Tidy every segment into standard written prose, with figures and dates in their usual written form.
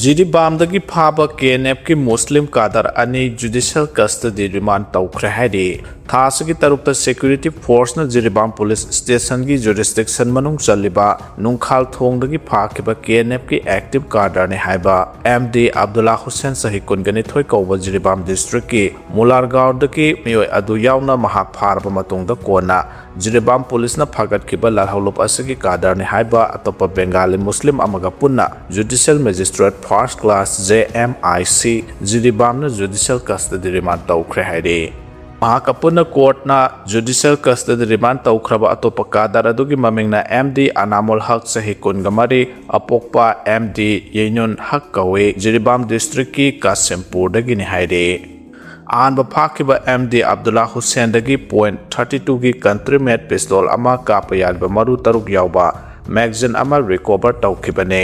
ꯖꯤꯔꯤꯕꯥꯝꯗꯒꯤ ꯐꯥꯕ KNF की मुस्लिम कादर अनि जुडिशियल कस्टडी रिमांड तौखरे है था असगी तरुकता सिक्योरिटी फोर्स न जिरीबाम पुलिस स्टेशन की जुरिस्डिक्शन मनुंग चलिबा नुंखाल थोंगदगी फाखिबा KNF की एक्टिव कादर ने हाइबा MD अब्दुल्ला हुसैन सही कुनगनी थोय कौबा जिरीबाम डिस्ट्रिक्ट की मुलारगांवदगी मियोय अदु यावना महाक फारबा मतुंगदा कोना जिरीबाम पुलिस न फागतखिबा लारहौलुप असगी कादर ने हाइबा अतोप बेंगाली मुस्लिम अमगा पुन्ना judicial magistrate first class JMIC Jiribam न जुडिशियल कस्टडी रिमांड तौखरे है महाकपुन कोर्ट ना जुडिशियल कस्टडी रिमांड तौखरबा अतोप कादर अदुगी ममिंगना MD अनामुल हक सही कुनगमरी अपोकपा MD येनुन हक कवे जिरीबाम डिस्ट्रिक्ट की कासिमपुर दगी निहाइरे आनब फाखिबा MD अब्दुल्ला हुसैन दगी .32 की कंट्री मेड पिस्तौल अमा काप यारबा मरु तरुक यावबा मैगजीन अमा रिकवर तौखिबने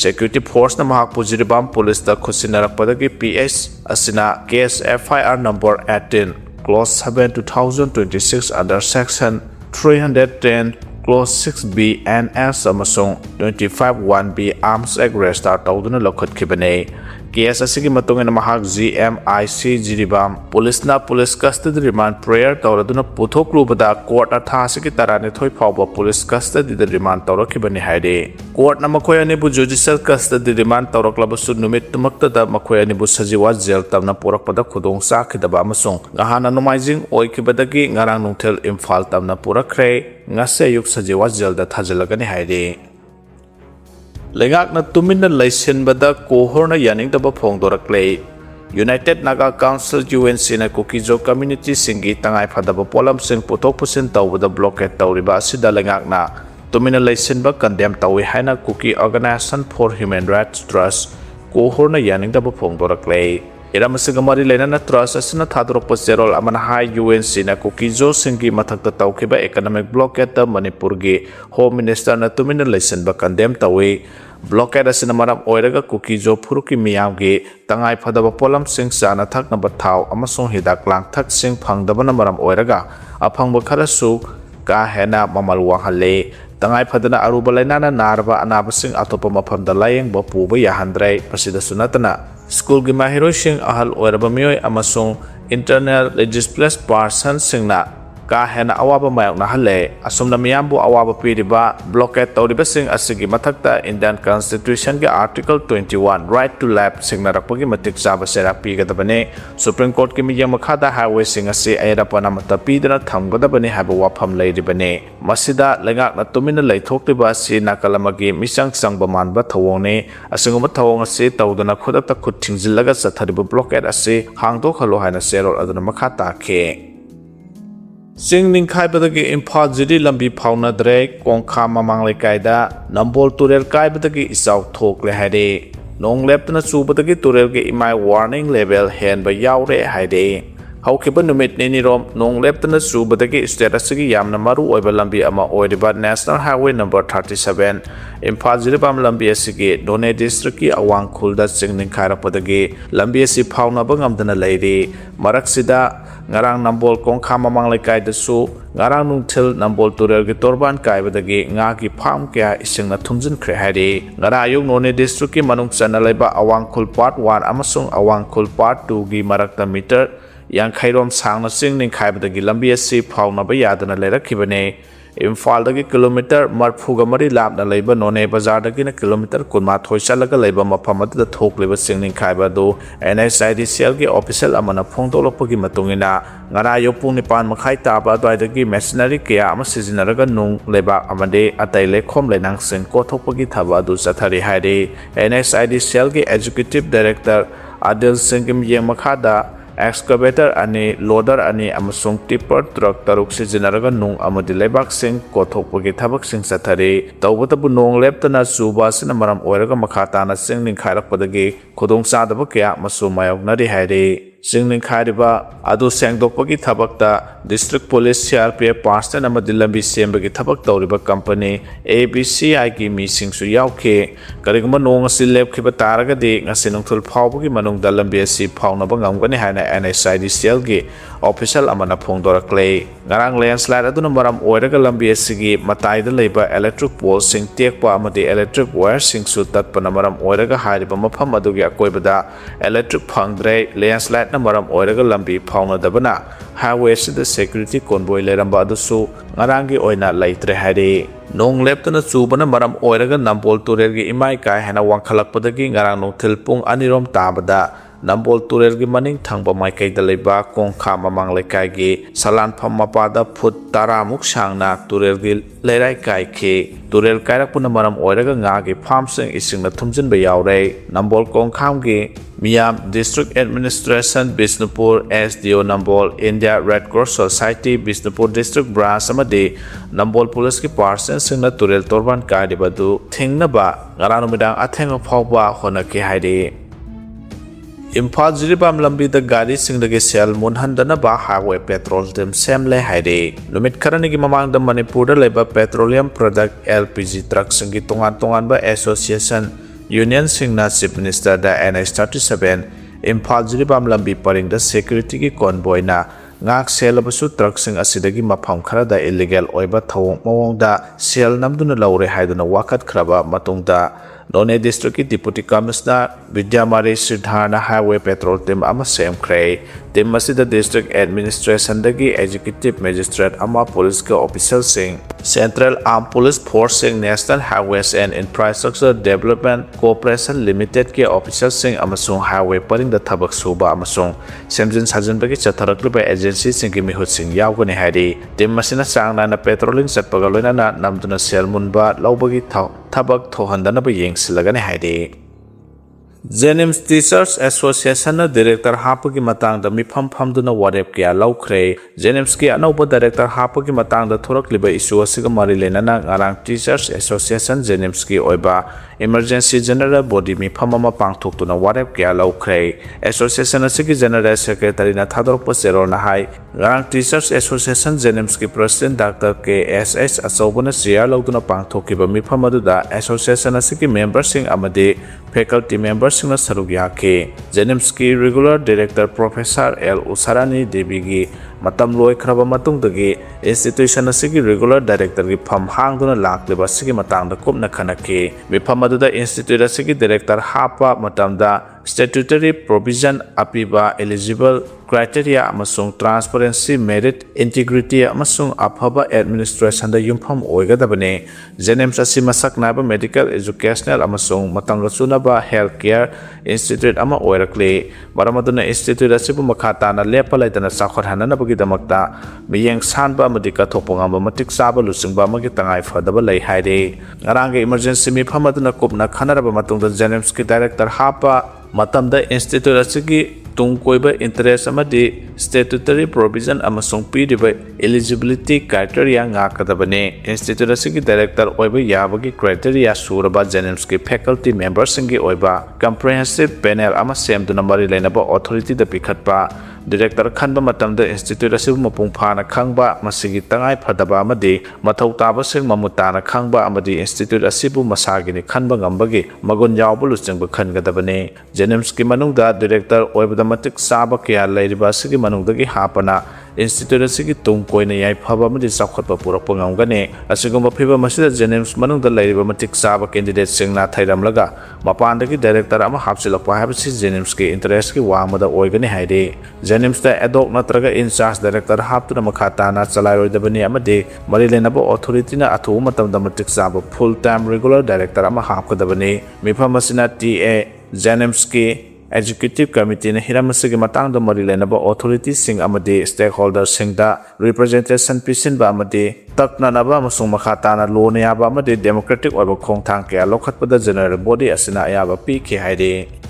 सिक्योरिटी फोर्स न महाकपु जिरीबाम पुलिस दा खुसिनरकपदगी PS असिना case FIR number 18 Clause 7 2026 under Section 310 Clause 6B NS अमसुंग 25 1B Arms Act register तौदुना लौखटखिबने केस असगी मतुंगन महाक JMIC जिरीबाम पुलिस ना पुलिस कस्टडी रिमांड प्रेयर तौरदुना पुथोक्लुबदा कोर्ट अथासगी तराने थोय फावबा पुलिस कस्टडी रिमांड तौरखिबने हाइदे कोर्ट न मखोय अनिबु जुडिशियल कस्टडी रिमांड तौरक्लबसु नुमित तुमक्तदा मखोय अनिबु सजीवा जेल तमना पुरकपदा खुदोंग साखिदबा अमसुंग गहाना नुमाइजिंग ओइखिबदगी ngarang nungthel इम्फाल तमना पुरखरे ngase yuk सजीवा जेल दा थाजलगने हाइदे लेगाकना तुमिन लैसिनबदा कोहरना यानिंगदबा फोंगदोरक्ले यूनाइटेड नागा काउंसिल UNC ना कुकीजो कम्युनिटी सिंगी तंगाई फदबा पोलम सिंग पुथोक पुसिन तौबदा ब्लॉकेट तौरिबा असिदा लेगाकना तुमिन लैसिनबा कंडेम तौई हाइना Kuki organisation for human rights trust कोहरना यानिंगदबा फोंगदोरक्ले इरामसिगमरी लेना ट्रस्ट असना थादोरप जेरोल अमन हाई UNC ना कुकीजो सिंगी मथक्ता तौखिबा इकोनॉमिक ब्लॉकेट मणिपुर की होम मिनिस्टर ना तुमिन लैसिनबा कंडेम तौई ब्लॉकेट असना मरम ओइरगा कुकीजो फुरुकी मियामगी तंगाई फदबा पोलम सिंग चाना थकनबा थाव अमसों हिदाक लांगथक सिंग फंगदबना मरम ओइरगा अफंगबा खरसु का हेना ममल वाहले तंगाई फदना अरुबा लैनाना नारबा अनाबसिंग अतोप मफमदा लायेंगबा पुबा याहंद्रै पसिदसु नतना स्कूल की माहिरोइसिंग अहल ओइरबा मियोय अमसों इंटरनल डिस्प्लेस्ड पर्सन सिंगना का हेना अवाबा मायोकना हले असुमना मियामबु अवाबा पीरिबा ब्लॉकेट तौरिबसिंग असिगी मथक्ता इंडियन कॉन्स्टिट्यूशन के आर्टिकल 21 राइट टू लाइफ सिंगनारकपगी मतिक चाबा सेरा पीगदबने सुप्रीम कोर्ट की मियम मखादा हाईवे सिंग असि अयरपना मत पीदना थमगदबने हाबा वाफम लैरिबने मसिदा लेगाकना तुमिना लैथोक्लिबा असि नाकलमगी मिसंग संगबा मानबा थवोंने असंगम थवोंग असि तौदना खुदक्ता खुद थिंजिल्लगा चथरिबा ब्लॉकेट असि हांगदोखलो हायना सेरोल अदुना मखा ताखे सिंग निंखाइबदगी इम्फाल जिरी लंबी फाउनद्रे कोंखा ममांग लेकायदा नंबोल तुरेल काइबदगी इसाउ थोकले हाइदे नोंग लेप्तना चुबदगी तुरेल के इमाय वार्निंग लेवल हेनबा यावरे हाइदे हौखिबा नुमित निनिरोम नोंग लेप्तना चुबदगी स्टेटसगी यामना मरु ओइबा लंबी अमा ओइरिबा national highway number 37 Imphal Jiribam लंबी असिगी दोने डिस्ट्रिक्ट की अवांग खुलदा सिंग निंखाइरपदगी लंबी असि फाउनबा ngamdana लेरि मरक्सिदा ngarang nambol kongkha mamang lekai ngarang nungthil nambol turel gi torban kaibadagi nga gi pham kya isingna thumjin khre hari ngara ayuk none district ki manung chana leba awangkhul part 1 amasung awangkhul part 2 gi marakta meter yang khairom sangna sing ning khaibadagi lambi asi phawna ba yadana lerakhibane Imphal दगी kilometre मरफुगा मरी लापना लेबा नोने बाजार दगी न kilometre कुनमा थोइसलगा लेबा मफम अदुदा थोकलेबा सिंगनिंग खाइबादो NSIDCL की official अमना फोंदोलपगी मतुंगिना ngara yopung nipan makhai taba adwaidagi machinery kya ama sizinaraga nung leba amade atai lekhom lenang sing kothopagi thaba adu chathari haire NSIDCL की executive director Adil Singhim yemakhada excavator ani loader ani amasung tipper truck taruk sizinaraga nung amadi lebak sing kothopagi thabak sing chathari tawbatabu nong leptana suba sina maram oiraga makhata na sing ning khairakpadagi khudong sadaba kya masu mayoknari haire सिंगनिंग खारिबा अदु सेंगदोपगी थबकता district police CRPF Paschen अमदि लंबी सेंबगी थबक तौरिबा company ABCI की मीसिंग सु यावखे करिगम नोंग असि लेपखिबा तारगदि ngasi nungthul phawbagi manungda lambi asi phawnaba ngamgani haina NSIDCL की official amana phongdorakle ngarang landslide aduna maram oiraga lambi asigi mataida leiba electric poles sing tekpa amadi electric wire sing su tatpana maram oiraga hariba mafam adugi akoibada electric phangdre landslide na maram oiraga lambi phaunadabana highway sida security convoy leramba adusu ngarangi oina leitre hari nong leptana chubana maram oiraga nambol turergi imai kai hena wangkhalakpadagi ngarang nongthil pung anirom tabada nambol turergi maning thangba maikai dalaiba kongkha mamang lekai salan pham mapada phut taramuk sangna turergi lerai kai khe turel kairak puna maram oiraga nga gi farm sing ising na thumjin ba yaure nambol kongkham gi Miyam District Administration Bisnupur SDO Nambol India Red Cross Society Bisnupur District Branch amadi Nambol Police ki person singna turel torban kai badu thingnaba ngaranu midang athenga phawba honaki haidi Imphal Jiribam lambi da gari singdagi sel munhandana ba highway petrol dem semle haidi numit kharani gi mamang da Manipur da leba petroleum product LPG truck singi tongan ba association Union Singna Chief Minister da NH37 Imphal Jiribam lambi paring da security ki convoy na ngak selabasu truck sing asidagi mafam khara da illegal oiba thawong mawong da sel namduna laure haiduna wakat khraba matungda None District ki Deputy Commissioner Vidyamari Siddharna Highway Patrol Team ama semkhre team masida District Administration dagi Executive Magistrate ama Police ka official sing Central Armed Police Force sing National Highways and Infrastructure Development Corporation Limited ki official sing amasung highway paring da thabak suba amasung semjin sajin bagi chatharakliba agency sing ki mihut sing yawgani haidi team masina sangna na patrolling satpaga loina na namduna selmunba lawbagi thabak thohandana ba yeng silagani haidi Jenims Teachers Association na Director hapagi matang da mifam famduna warep kya yaokhre Jenims ki anauba Director hapagi matang da thorakliba issue asiga mari lenana ngarang Teachers Association Jenims ki oiba Emergency General Body mifam ama pangthoktuna warep kya yaokhre Association asigi General Secretary na thadorpa seror na hai ngarang Teachers Association Jenims ki President Dr. KSH Achobana share lawduna pangthokiba mifam aduda Association asigi members sing amadi faculty members singna saruk yake Jenims ki regular director Professor L Usarani Devi gi matam loi khraba matung dagi institution asigi regular director gi pham hangduna lakleba sigi matang da kopna khanake mifam aduda institute asigi director hapa matam da statutory provision apiba eligible criteria amasung transparency merit integrity amasung aphaba administration da yumpham oigadabane Jenims asi masak naba medical educational amasung matang sunaba healthcare institute ama oirakle baramaduna institute asibu makhata na lepalaitana sakhor hanana bagi damakta miyeng sanba madika thopongamba matik saba lusingba magi tangai fadaba lai haide ngaranga emergency mi phamaduna kopna khanaraba matungda Jenims ki director hapa matamda institute asigi tungkoiba interest amadi statutory provision amasung piriba eligibility criteria ngakadabane institute asigi director oiba yabagi criteria suraba Jenims ki faculty members singi oiba comprehensive panel ama semduna mari lainaba authority da pikhatpa Director Khanba matamda institute asibu mapung phana khangba masigi tangai phadaba amadi mathau taba sing mamutana khangba amadi institute asibu masagini khanba ngambagi magun yawbulu chingba khangadabane Jenims ki manungda director oibada matik saba kya lairiba asigi manungdagi hapana institute asigi tungkoina yai phaba amadi sakhotpa purakpa ngamgane asigumba phiba masida Jenims manungda lairiba matik saba candidate singna thairamlaga mapandagi director ama hapsilakpa habisi Jenims ki interest ki wamada oigani haide Jenims da adok natraga in charge director haptuna makhatana chalairoidabani amadi mari lenaba authority na athu matamda matik saba full time regular director ama hapkadabani mifam asina TA Jenims ki Executive Committee na hiramasigi matang da mari lenaba authority sing amadi stakeholders sing da representation pisin ba amadi takna naba amasung makhatana lone yaba amadi democratic oiba khongthang kaya lokhatpada general body asina ayaba pikhi haide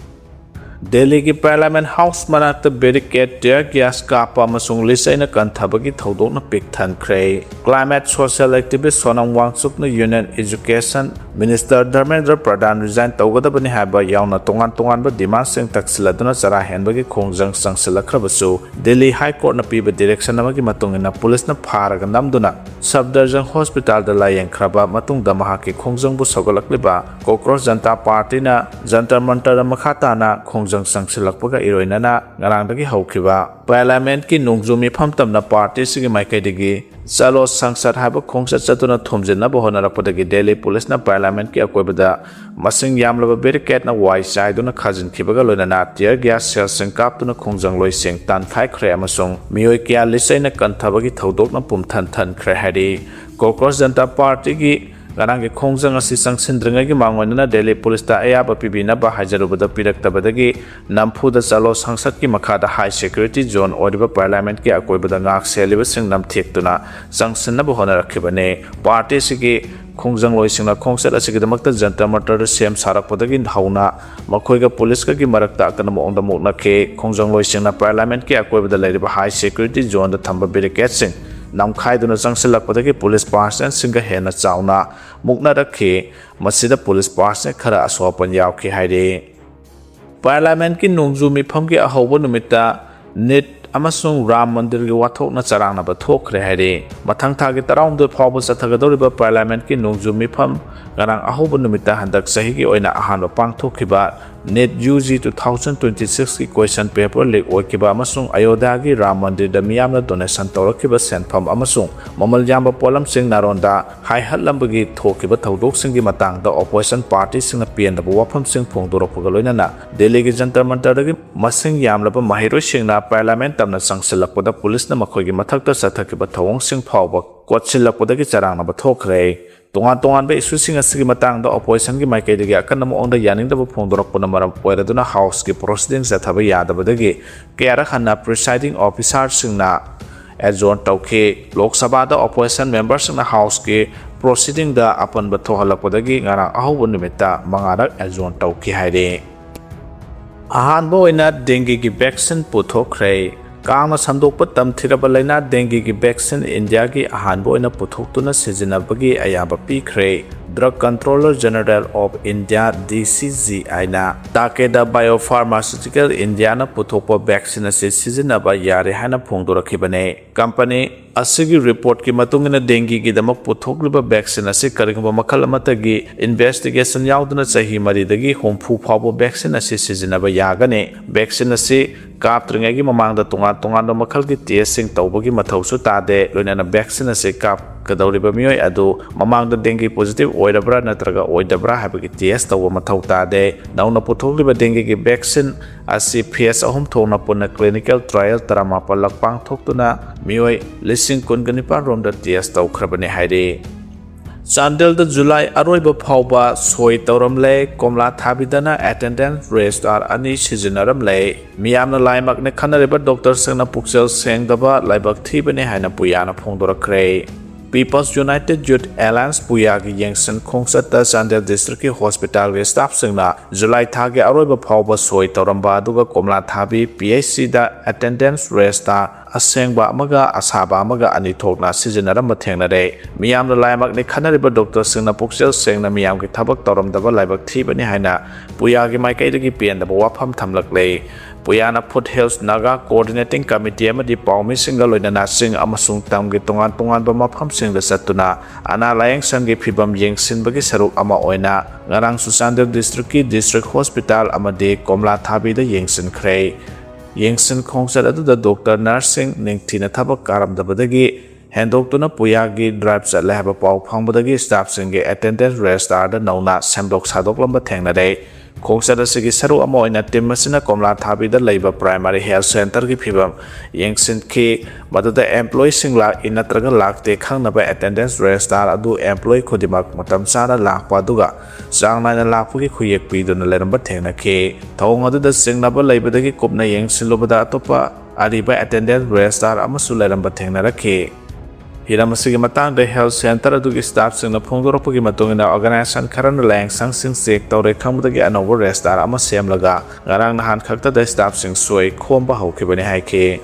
Delhi ki Parliament House manakta barricade tear gas kapa amasung lisaina kanthabagi thodok na pikthan khrei climate social activist Sonam Wangchup na Union Education Minister Dharmendra Pradhan resign tawgadabani haba yauna tongan ba demand sing taksiladuna chara henbagi khongjang sangsilakhrabasu Delhi High Court na piba direction amagi matungina police na pharaga namduna Subdivision Hospital da layeng khraba matungda mahaki khongjang bu sogalakliba Cockroach Janata Party na Jantar Mantar makhata na khongjang khongjang sangsilakpaga iroinana ngarangdagi haukiba parliament ki nungju mifam tamna party sigi maikaidagi chalo sangsad haba khongsat chatuna thumjinna bohonarakpadagi Delhi police na parliament ki akoibada masing yamlaba barricade na wai saiduna khajin khibaga loinana tear gas cell sing kaptuna khongjang loising tan khai khre amasung mioi kya lisaina kanthabagi thodok na pumthan than khre hadi Cockroach Janata Party ki Garang khongjang asi sangsindringa gi mangonana Delhi police ta ayaba pibina ba hajarubada piraktabadagi nampuda chalo sangsat ki makhada high security zone oriba parliament ki akoibada ngak seliba sing nam thektuna sangsinna bo hona rakhibane party sigi khongjang loisingna khongsat asigi damakta jantar mantar sem sarakpadagi hauna makhoiga police ka gi marakta kana mongda mukna ke khongjang loisingna parliament ki akoibada leiriba high security zone da thamba barricade sing namkhaiduna sangsilakpadagi police person singa hena chauna mukna rakhe masida police person khara asopan yaokhre haide parliament ki nungju mifam ki ahoba numita net amasung ram mandir gi wathok na charangna ba thokre haide mathang tha gi tarawm do phawba sathagadoriba parliament ki nungju mifam garang ahoba numita handak sahi gi oina ahan pangthokhiba net UG 2026 ki question paper leak oikiba amasung ayodhya gi ram mandir da miyamna donation tawrakhiba senpham amasung mamal yamba polam sing naronda hai hatlambagi thokiba thodok sing gi matang da opposition party sing na pn da wafam sing phongdorokpaga loinana Delhi gi jantar mantar gi masing yamlaba mahiroi sing na parliament tamna sangsilakpada police na makhoi gi mathakta sathakiba thawong sing phawba kotsilakpada gi charangna ba thokre tongan ba issue sing asigi matang da opposition gi maikai dagi akan mo ongda yaning da phongdorokpana maram poiraduna house gi proceedings athaba yadabadagi kayara khanna presiding officer sing na adjourn tawkhe lok sabha da opposition members sing na house gi proceeding da apan ba thohalakpadagi ngara ahobu nimita mangarak adjourn tawkhe haide ahan bo ina dengue gi vaccine puthokre Kang samdokpa tamthiraba laina dengue gi vaccine India gi ahan bo ina puthoktuna sijinabagi ayaba pikre Drug Controller General of India DCGI na Takeda Biopharmaceutical India na puthokpa vaccine ase sijinaba yare hana phongdorakhibane company asigi report ki matungina dengue gi damak puthokliba vaccine ase karigba makhal amatagi investigation yauduna chahi mari dagi homfu phawbo vaccine ase sijinaba yagane vaccine ase kaptringagi mamangda tongan do makhal gi testing tawbagi mathausu tade loinana vaccine ase kap kadawriba miyoi adu mamangda dengue positive oirabra natraga oidabra habagi test tawba mathau tade nauna puthokliba dengue gi vaccine ase phase ahum thona punna clinical trial taramapal lakpang thoktuna miyoi lising kunganipa romda test tawkhrabane haide Chandel the July Aroiba Pauba Soy Tauramle Komla Thabidana attendance rest are ani Sizinaramle Miamna Laimak ne Kanariba Doctor Sana Puxel Sengdaba Laibak Thibane Hana Puyana Pondora Cray People's United Youth Alliance Puyagi Yangsen Kongsata Chandel District Hospital staff singna July Thage Aroiba Pauba Soy Tauramba Duga Komla Thabi PHC da attendance rest asengba amaga asaba amaga ani thokna sijenara mathengnare miyamna laimak ni khanariba doctor singna puksel sengna miyam ki thabak toramdaba laibak thibani haina puya gi maikai dagi pen da wafam thamlaklei puyana food health naga coordinating committee amadi paumi singa loinana sing amasung tamgi tongan ba mafam sing da satuna ana layang sangi phibam yengsin bagi saruk ama oina ngarang Susandar district ki district hospital amadi komla thabi da yengsin khrei Yengsin Kongsat adu doctor nursing ningthina thabak karamdabadagi hendoktuna puyagi drive chatle haba paw phangbadagi staff singe attendance rest da nauna semdok sadok lamba thengnare Kongsat asigi saru amo ina timmasina komla thabi da leiba primary health center gi phibam yengsin ki maduda employee singla inatraga lakte khangnaba attendance rest adu employee khodimak matam sana lakpa duga sangnaina lakpugi khuyek piduna leramba thengna ke thong adu da singnaba leibadagi kopna yengsin lobada atopa ariba attendance rest amasu leramba thengna rakhe Hiramasi matang the health center adu staff sing na phongdorapagi matungina organization kharan lang sang sing sek tawre khamudagi anover rest ama semlaga ngarang nahan khakta the staff sing soi khomba haukibani haike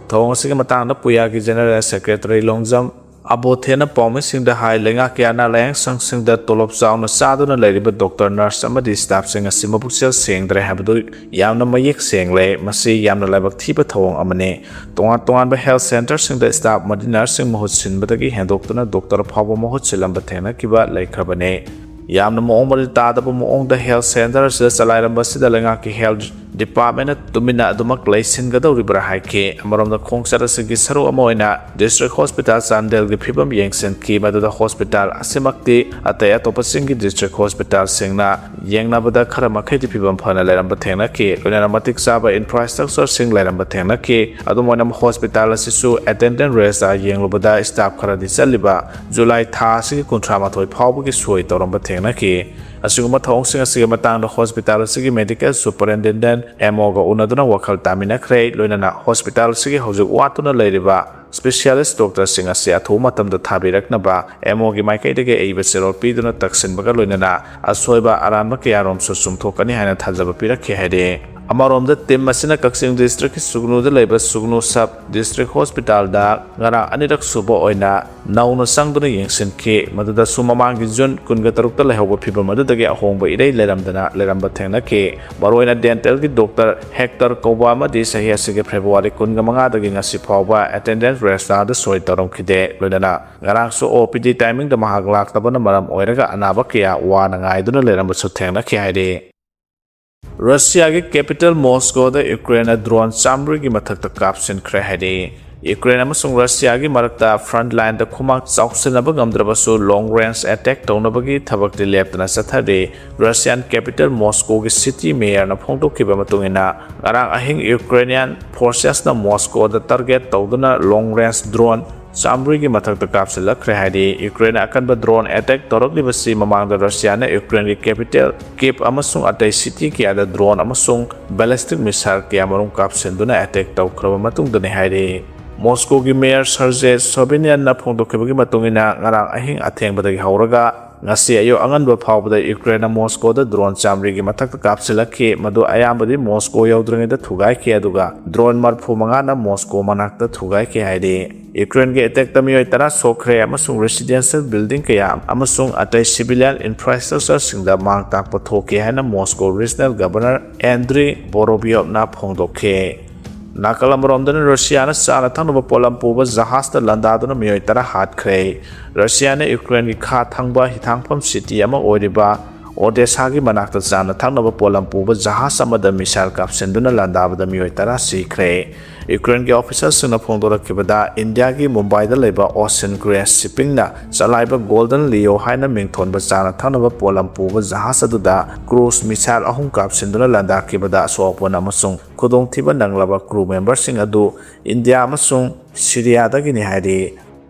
thong asigi matang na puyagi general secretary longjam abothena pawmi sing da hai lenga kyana lang sang sing da tolop chauna saduna leiriba doctor nurse amadi staff sing asima buksel sengdre habdu yamna mayek sengle masi yamna laibak thiba thawong amane tongan ba health center sing da staff madi nursing mahut sinbadagi hendoktuna doctor phawba mahut silamba thena kiba laikhrabane yamna moong mari tadaba moong da health center se chalairamba sida lenga ki health Department tumina adumak laisingadoribra haike amaromda khongcharasigi saru amoina District Hospital Sandel gi phibam yengsen ki maduda hospital asimakti atay atopasingi District Hospital singna yengnabada khara makhai phibam phana lairamba thengna ki loina matik saba infrastructure sing lairamba thengna ki adumoina hospital asisu attendant rest a yenglobada staff khara di chaliba July tha asigi kuntrama thoi phawbugi soi toramba thengna ki asuguma thong sing asiga matang hospital asigi medical superintendent MO ga unaduna wakal tamina khrei loinana hospital sigi hojuk watuna leiriba specialist doctor sing ase athu matam da thabiraknaba MO gi maikai dege eiba serol piduna taksin baga loinana asoiba aranba kyarom su sumthokani haina thajaba pirakhe haide amarom da tim masina Kaksing district sugnu da leiba sugnu sub district hospital da ngara anirak subo oina nauna sangduna yengsin ke maduda sumamang gi jun kunga taruk ta lehoba phiba madudagi ahongba irei leramba thengna ke baroina dental gi doctor Hector Koba ma di sahi asige February kunga manga dagi ngasi phawba attendance resta da soi tarom khide loinana ngarang so OPD timing da mahak lak tabana maram oiraga anaba kya wana ngai duna leramba su thengna ke haide Russia की capital Moscow दा Ukraine drone chamri की मथक तक काप्सन खरे हरे Ukraine अमसुंग Russia की मरकता front line दा खुमाक चाउसन अब गमद्रबसु long range attack तौनबगी थबक दि लेप्तना सथरे Russian capital Moscow की city mayor ना फोंटो किबा मतुंगिना अरांग अहिंग Ukrainian forces ना Moscow दा target तौदना long range drone Chamri की मथक तक काप्सन लखरे हरे Ukraine अकन ब drone attack तौरक लिबसी ममांग दा Russia ने Ukraine की capital Kiev अमसुंग अतै city की आदा drone अमसुंग ballistic missile की अमरुंग काप्सन दुना attack तौखरब मतुंग दने हरे Moscow की mayor Sergei Sobyanin na फोंटोखिबगी मतुंगिना ngarang ahing athengबदगी हौरगा ngasi ayo anganba phawbada Ukraine Moscow da drone chamri gi mathak kapsilakhi madu ayambadi Moscow yaudringi da thugai ki aduga drone marphu manga na Moscow manak da thugai ki haide Ukraine ge attack tamioi tara sokre amasung residential building kaya amasung atai civilian infrastructure singda mang tak pathoki haina Moscow regional governor Andriy Vorobyov na phongdokhe Nakalamromdan Russia na sana thangba polam puba jahaz da landaduna mioi tara hat khrei Russia na Ukraine gi kha thangba hithangpham city ama oiriba Odessa gi manakta jana thangnaba polam puba jahaz amada missile kapsenduna landabada mioi tara sikhrei Ukraine gi officers suna phongdorakibada India gi Mumbai da leba Ocean Grace shipping na chalaiba Golden Leo haina mingthonba jana thangnaba polam puba jahaz aduda cruise missile ahum kapsenduna landakibada sopona amasung khudong thiba nanglaba crew members sing adu India amasung Syria da gi ni hairi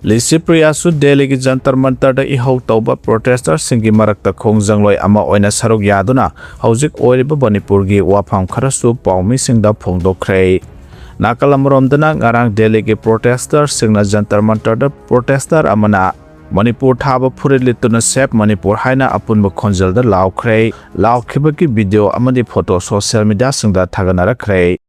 Licypriya Delhi की जंतर मंतर दा इहौ तौबा protesters सिंगी मरकता खोंगजंगलोय अमा ओइना सरक यादुना हौजिक ओइरिबा Manipur की वाफाम खरसु पाउमी सिंगदा फोंगदोखरै नाकालमरोमदना ngarang Delhi की protesters सिंगना Jantar Mantar दा protester अमना Manipur थाबा फुरे लितुना सेप Manipur हाइना अपुनबा खोंजल दा लाउखरै लाउखिबा की वीडियो अमदि फोटो सोशल मीडिया सिंगदा थागनारखरै